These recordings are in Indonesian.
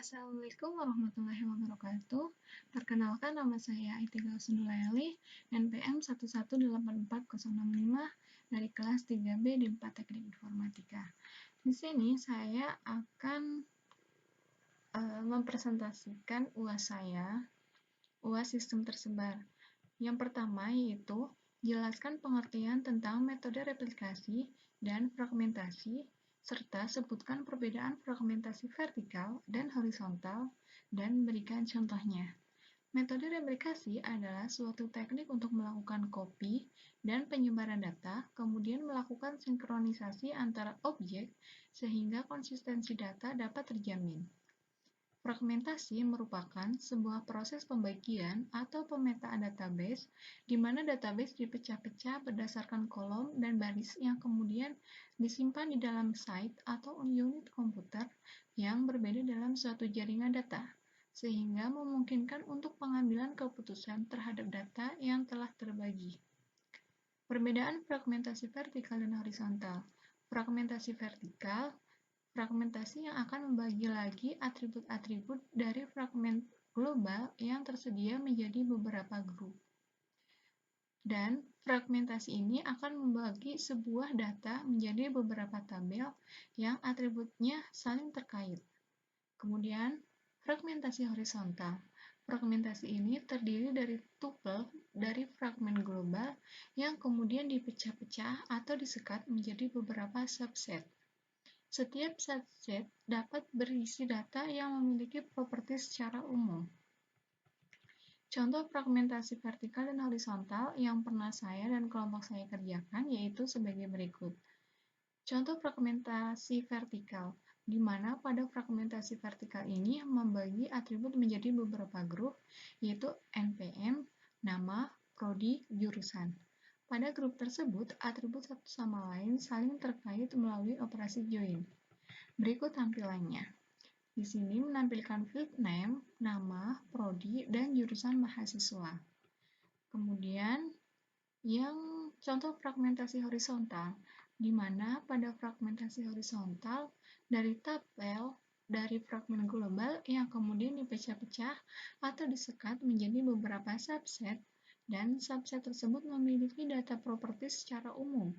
Assalamualaikum warahmatullahi wabarakatuh. Perkenalkan, nama saya Aitika Sundulaeli, NPM 1184065 dari kelas 3B di 4 Teknik Informatika. Di sini saya akan mempresentasikan UAS saya, UAS sistem tersebar. Yang pertama yaitu jelaskan pengertian tentang metode replikasi dan fragmentasi, serta sebutkan perbedaan fragmentasi vertikal dan horizontal, dan berikan contohnya. Metode replikasi adalah suatu teknik untuk melakukan copy dan penyebaran data, kemudian melakukan sinkronisasi antara objek sehingga konsistensi data dapat terjamin. Fragmentasi merupakan sebuah proses pembagian atau pemetaan database di mana database dipecah-pecah berdasarkan kolom dan baris yang kemudian disimpan di dalam site atau unit komputer yang berbeda dalam suatu jaringan data, sehingga memungkinkan untuk pengambilan keputusan terhadap data yang telah terbagi. Perbedaan fragmentasi vertikal dan horizontal. Fragmentasi vertikal, fragmentasi yang akan membagi lagi atribut-atribut dari fragmen global yang tersedia menjadi beberapa grup. Dan fragmentasi ini akan membagi sebuah data menjadi beberapa tabel yang atributnya saling terkait. Kemudian, fragmentasi horizontal. Fragmentasi ini terdiri dari tuple dari fragmen global yang kemudian dipecah-pecah atau disekat menjadi beberapa subset. Setiap subset dapat berisi data yang memiliki properti secara umum. Contoh fragmentasi vertikal dan horizontal yang pernah saya dan kelompok saya kerjakan yaitu sebagai berikut. Contoh fragmentasi vertikal, di mana pada fragmentasi vertikal ini membagi atribut menjadi beberapa grup, yaitu NPM, nama, prodi, jurusan. Pada grup tersebut, atribut satu sama lain saling terkait melalui operasi join. Berikut tampilannya. Di sini menampilkan field name, nama, prodi, dan jurusan mahasiswa. Kemudian, yang contoh fragmentasi horizontal, di mana pada fragmentasi horizontal dari tabel dari fragmen global yang kemudian dipecah-pecah atau disekat menjadi beberapa subset, dan subset tersebut memiliki data properti secara umum.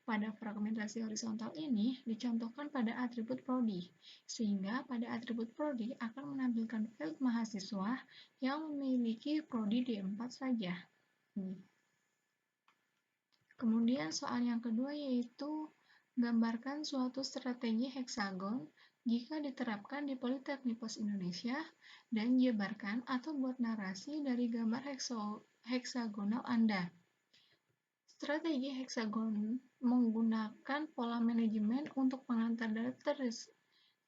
Pada fragmentasi horizontal ini dicontohkan pada atribut prodi, sehingga pada atribut prodi akan menampilkan field mahasiswa yang memiliki prodi D4 saja. Kemudian soal yang kedua yaitu gambarkan suatu strategi heksagon jika diterapkan di Politeknik Pos Indonesia dan jabarkan atau buat narasi dari gambar heksagonal Anda. Strategi heksagon menggunakan pola manajemen untuk pengantar data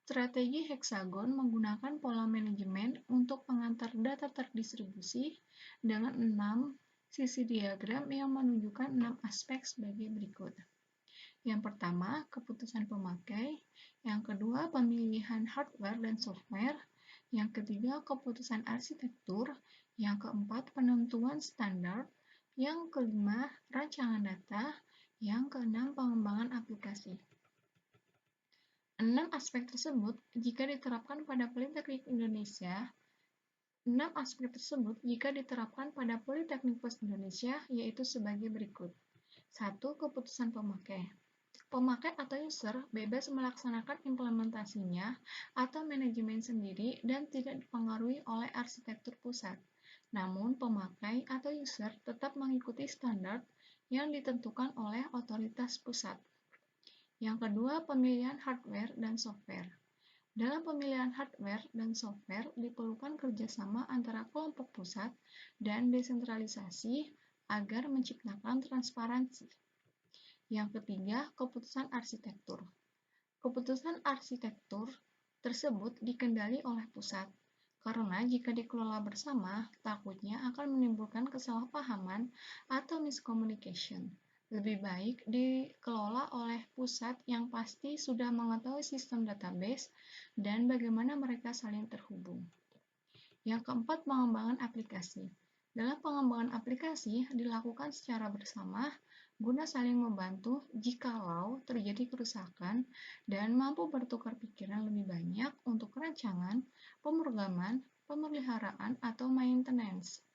Strategi heksagon menggunakan pola manajemen untuk pengantar data terdistribusi dengan 6 sisi diagram yang menunjukkan 6 aspek sebagai berikut. Yang pertama, keputusan pemakai. Yang kedua, pemilihan hardware dan software. Yang ketiga, keputusan arsitektur. Yang keempat, penentuan standar. Yang kelima, rancangan data. Yang keenam, pengembangan aplikasi. 6 aspek tersebut jika diterapkan pada Politeknik Indonesia, 6 aspek tersebut jika diterapkan pada Politeknik Pos Indonesia yaitu sebagai berikut. 1. Keputusan pemakai. Pemakai atau user bebas melaksanakan implementasinya atau manajemen sendiri dan tidak dipengaruhi oleh arsitektur pusat. Namun, pemakai atau user tetap mengikuti standar yang ditentukan oleh otoritas pusat. Yang kedua, pemilihan hardware dan software. Dalam pemilihan hardware dan software diperlukan kerjasama antara kelompok pusat dan desentralisasi agar menciptakan transparansi. Yang ketiga, keputusan arsitektur. Keputusan arsitektur tersebut dikendali oleh pusat, karena jika dikelola bersama, takutnya akan menimbulkan kesalahpahaman atau miscommunication. Lebih baik dikelola oleh pusat yang pasti sudah mengetahui sistem database dan bagaimana mereka saling terhubung. Yang keempat, pengembangan aplikasi. Dalam pengembangan aplikasi dilakukan secara bersama guna saling membantu jikalau terjadi kerusakan dan mampu bertukar pikiran lebih banyak untuk rancangan, pemrograman, pemeliharaan, atau maintenance.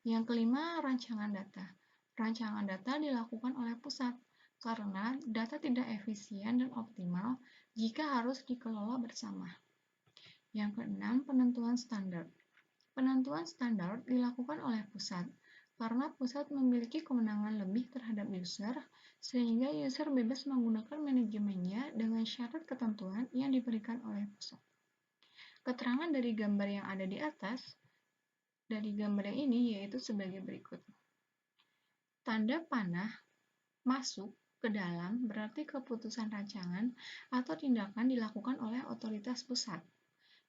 Yang kelima, rancangan data. Rancangan data dilakukan oleh pusat karena data tidak efisien dan optimal jika harus dikelola bersama. Yang keenam, penentuan standar. Penentuan standar dilakukan oleh pusat karena pusat memiliki kewenangan lebih terhadap user, sehingga user bebas menggunakan manajemennya dengan syarat ketentuan yang diberikan oleh pusat. Keterangan dari gambar yang ada di atas, dari gambar yang ini yaitu sebagai berikut. Tanda panah masuk ke dalam berarti keputusan rancangan atau tindakan dilakukan oleh otoritas pusat.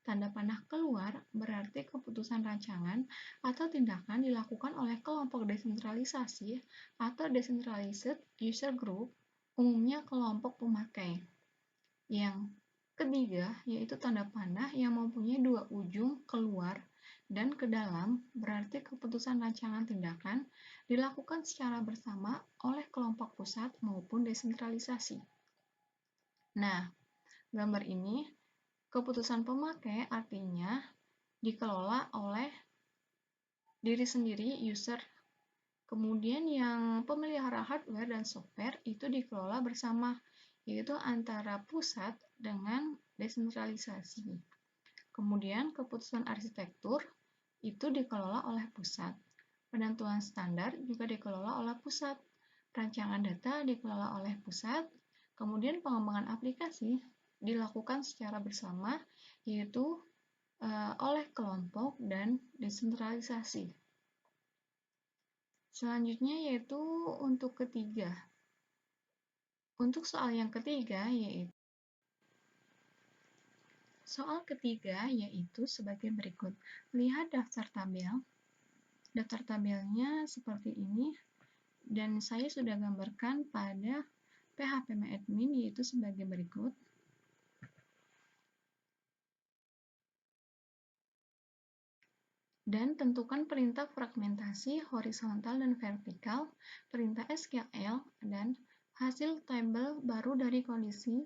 Tanda panah keluar berarti keputusan rancangan atau tindakan dilakukan oleh kelompok desentralisasi atau decentralized user group, umumnya kelompok pemakai. Yang ketiga yaitu tanda panah yang mempunyai dua ujung keluar dan ke dalam berarti keputusan rancangan tindakan dilakukan secara bersama oleh kelompok pusat maupun desentralisasi. Nah, gambar ini keputusan pemakai artinya dikelola oleh diri sendiri, user. Kemudian yang pemelihara hardware dan software itu dikelola bersama, yaitu antara pusat dengan desentralisasi. Kemudian keputusan arsitektur itu dikelola oleh pusat. Penentuan standar juga dikelola oleh pusat. Rancangan data dikelola oleh pusat. Kemudian pengembangan aplikasi dilakukan secara bersama, yaitu oleh kelompok dan desentralisasi. Selanjutnya yaitu untuk ketiga. Untuk soal yang ketiga yaitu sebagai berikut. Lihat daftar tabel. Daftar tabelnya seperti ini dan saya sudah gambarkan pada PHP-admin yaitu sebagai berikut. Dan tentukan perintah fragmentasi horizontal dan vertikal, perintah SQL, dan hasil tabel baru dari kondisi.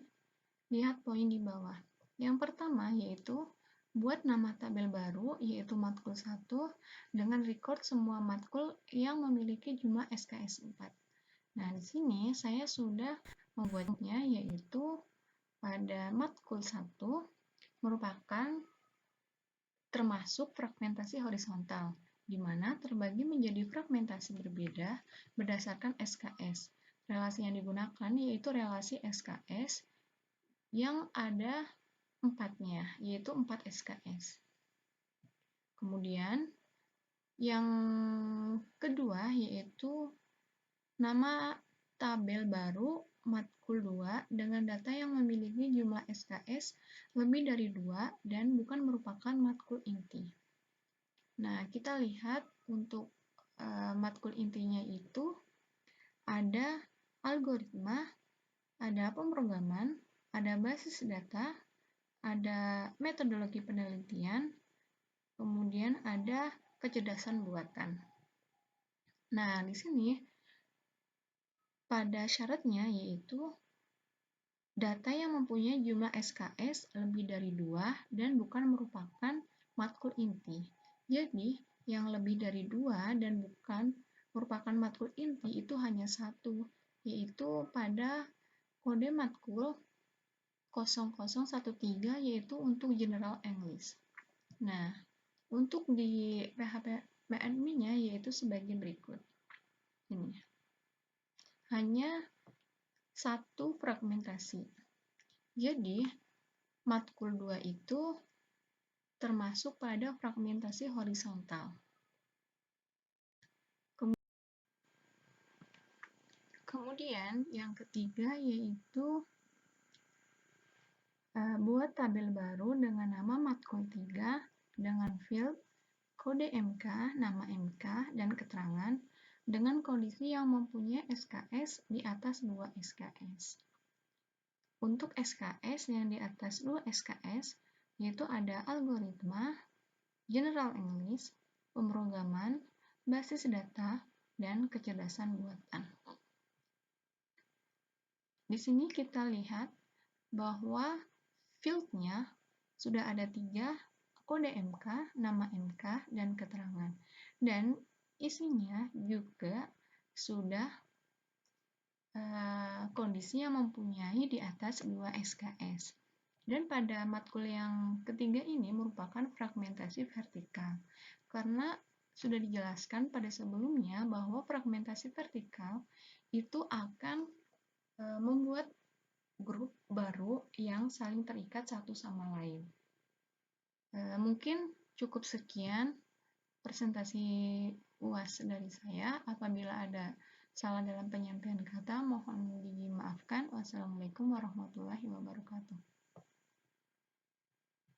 Lihat poin di bawah. Yang pertama yaitu buat nama tabel baru yaitu matkul 1 dengan record semua matkul yang memiliki jumlah SKS 4. Nah, di sini saya sudah membuatnya yaitu pada matkul 1 merupakan termasuk fragmentasi horizontal, di mana terbagi menjadi fragmentasi berbeda berdasarkan SKS. Relasi yang digunakan yaitu relasi SKS yang ada 4-nya, yaitu 4 SKS. Kemudian, yang kedua yaitu nama tabel baru matkul 2 dengan data yang memiliki jumlah SKS lebih dari 2 dan bukan merupakan matkul inti. Nah, kita lihat untuk matkul intinya itu ada algoritma, ada pemrograman, ada basis data, ada metodologi penelitian, kemudian ada kecerdasan buatan. Nah, di sini pada syaratnya yaitu data yang mempunyai jumlah SKS lebih dari 2 dan bukan merupakan matkul inti. Jadi, yang lebih dari 2 dan bukan merupakan matkul inti itu hanya satu, yaitu pada kode matkul 0013 yaitu untuk General English. Nah, untuk di PHP-admin-nya yaitu sebagai berikut. Ini. Hanya satu fragmentasi. Jadi, matkul 2 itu termasuk pada fragmentasi horizontal. Kemudian, yang ketiga yaitu buat tabel baru dengan nama matkul 3 dengan field, kode MK, nama MK, dan keterangan dengan kondisi yang mempunyai SKS di atas 2 SKS. Untuk SKS yang di atas 2 SKS, yaitu ada algoritma, General English, pemrograman, basis data, dan kecerdasan buatan. Di sini kita lihat bahwa field-nya sudah ada 3, kode MK, nama MK, dan keterangan. Dan isinya juga sudah kondisi yang mempunyai di atas 2 SKS. Dan pada matkul yang ketiga ini merupakan fragmentasi vertikal. Karena sudah dijelaskan pada sebelumnya bahwa fragmentasi vertikal itu akan membuat grup baru yang saling terikat satu sama lain. Mungkin cukup sekian presentasi UAS dari saya. Apabila ada salah dalam penyampaian kata, mohon dimaafkan. Wassalamualaikum warahmatullahi wabarakatuh.